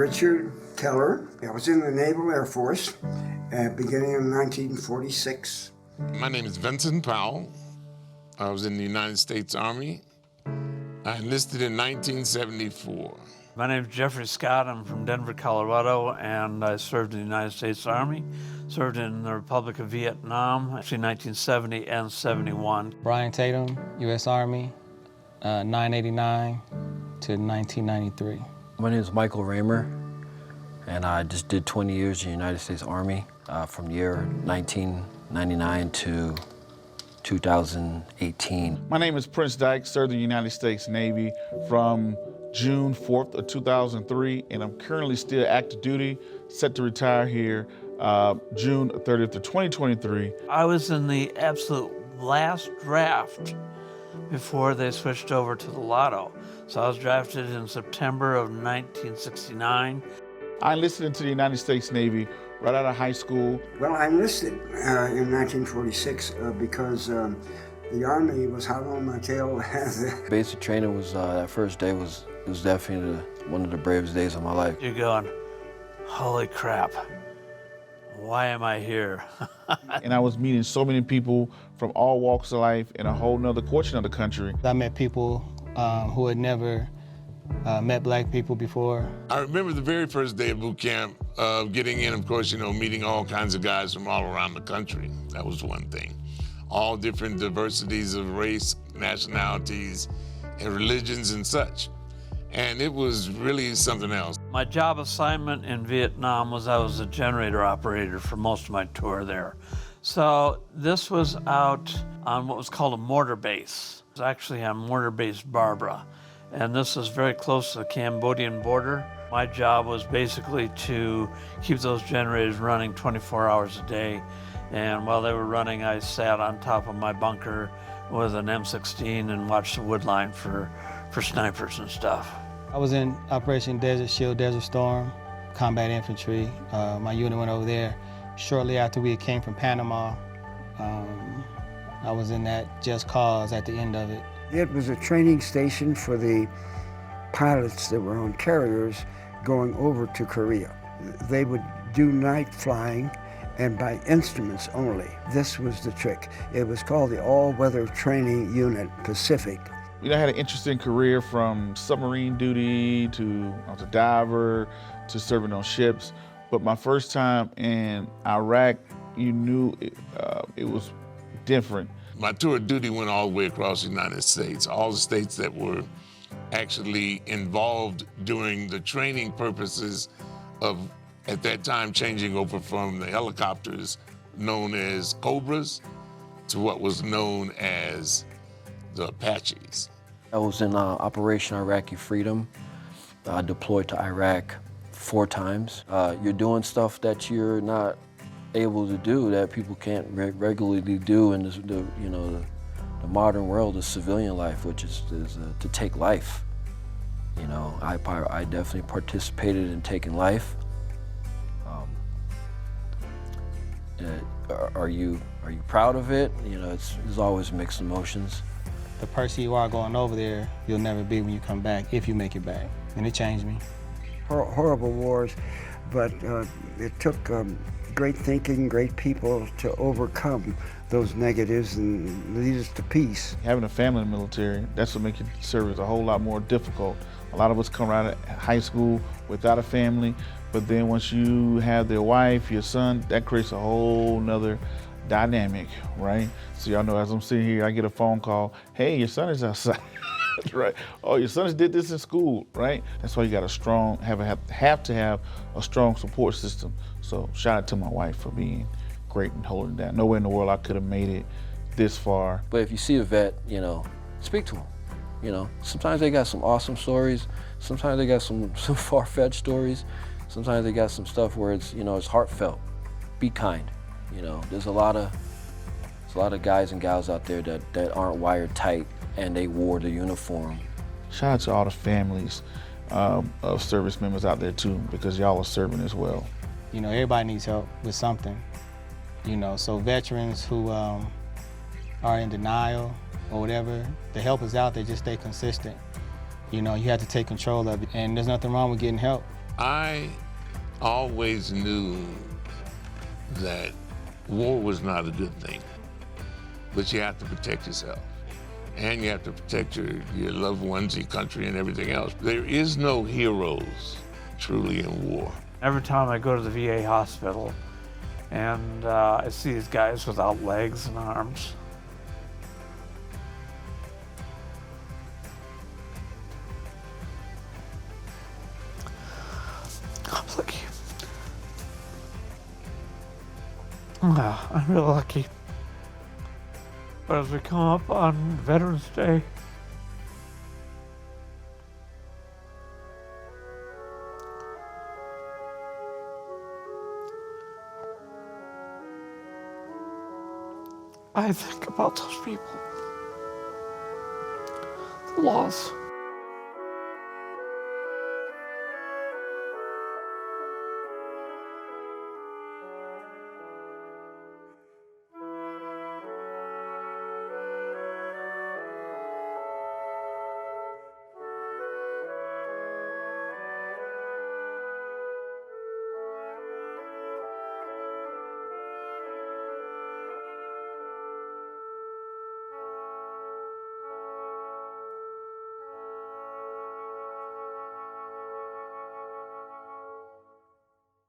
Richard Keller. I was in the Naval Air Force beginning in 1946. My name is Vincent Powell. I was in the United States Army. I enlisted in 1974. My name is Jeffrey Scott. I'm from Denver, Colorado, and I served in the United States Army. Served in the Republic of Vietnam between 1970 and 71. Brian Tatum, U.S. Army, 989 to 1993. My name is Michael Raymer, and I just did 20 years in the United States Army from the year 1999 to 2018. My name is Prince Dyke, served in the United States Navy from June 4th of 2003, and I'm currently still active duty, set to retire here June 30th of 2023. I was in the absolute last draft before they switched over to the lotto. So I was drafted in September of 1969. I enlisted into the United States Navy right out of high school. Well, I enlisted in 1946 because the Army was hot on my tail. Basic training was, that first day was definitely one of the bravest days of my life. You're going, holy crap, why am I here? And I was meeting so many people from all walks of life in a whole nother portion of the country. I met people who had never met black people before. I remember the very first day of boot camp, getting in, of course, meeting all kinds of guys from all around the country. That was one thing. All different diversities of race, nationalities, and religions and such. And it was really something else. My job assignment in Vietnam was I was a generator operator for most of my tour there. So this was out on what was called a mortar base. It was actually on mortar base Barbara. And this is very close to the Cambodian border. My job was basically to keep those generators running 24 hours a day. And while they were running, I sat on top of my bunker with an M16 and watched the wood line for snipers and stuff. I was in Operation Desert Shield, Desert Storm, combat infantry. My unit went over there shortly after we came from Panama. I was in that Just Cause at the end of it. It was a training station for the pilots that were on carriers going over to Korea. They would do night flying and by instruments only. This was the trick. It was called the All-Weather Training Unit Pacific. I had an interesting career from submarine duty to I was a diver to serving on ships. But my first time in Iraq, you knew it was different. My tour of duty went all the way across the United States, all the states that were actually involved during the training purposes of, at that time, changing over from the helicopters known as Cobras to what was known as the Apaches. I was in Operation Iraqi Freedom, deployed to Iraq 4 times. You're doing stuff that you're not able to do, that people can't regularly do in the modern world of civilian life, which is to take life. I definitely participated in taking life. Are you proud of it? There's always mixed emotions. The person you are going over there, you'll never be when you come back, if you make it back. And it changed me. Horrible wars, but it took great thinking, great people to overcome those negatives and lead us to peace. Having a family in the military, that's what makes your service a whole lot more difficult. A lot of us come out of high school without a family, but then once you have their wife, your son, that creates a whole nother dynamic, right? So y'all know, as I'm sitting here, I get a phone call, hey, your son is outside, right? Oh, your son did this in school, right? That's why you got have to have a strong support system. So shout out to my wife for being great and holding down. Nowhere in the world I could have made it this far. But if you see a vet, speak to them. Sometimes they got some awesome stories. Sometimes they got some far-fetched stories. Sometimes they got some stuff where it's, it's heartfelt. Be kind. There's a lot of guys and gals out there that aren't wired tight and they wore the uniform. Shout out to all the families of service members out there too, because y'all are serving as well. Everybody needs help with something. So veterans who are in denial or whatever, the help is out there, just stay consistent. You have to take control of it. And there's nothing wrong with getting help. I always knew that war was not a good thing, but you have to protect yourself. And you have to protect your loved ones, your country, and everything else. There is no heroes truly in war. Every time I go to the VA hospital and I see these guys without legs and arms, I'm lucky. I'm real lucky. But as we come up on Veterans Day, I think about those people, the loss.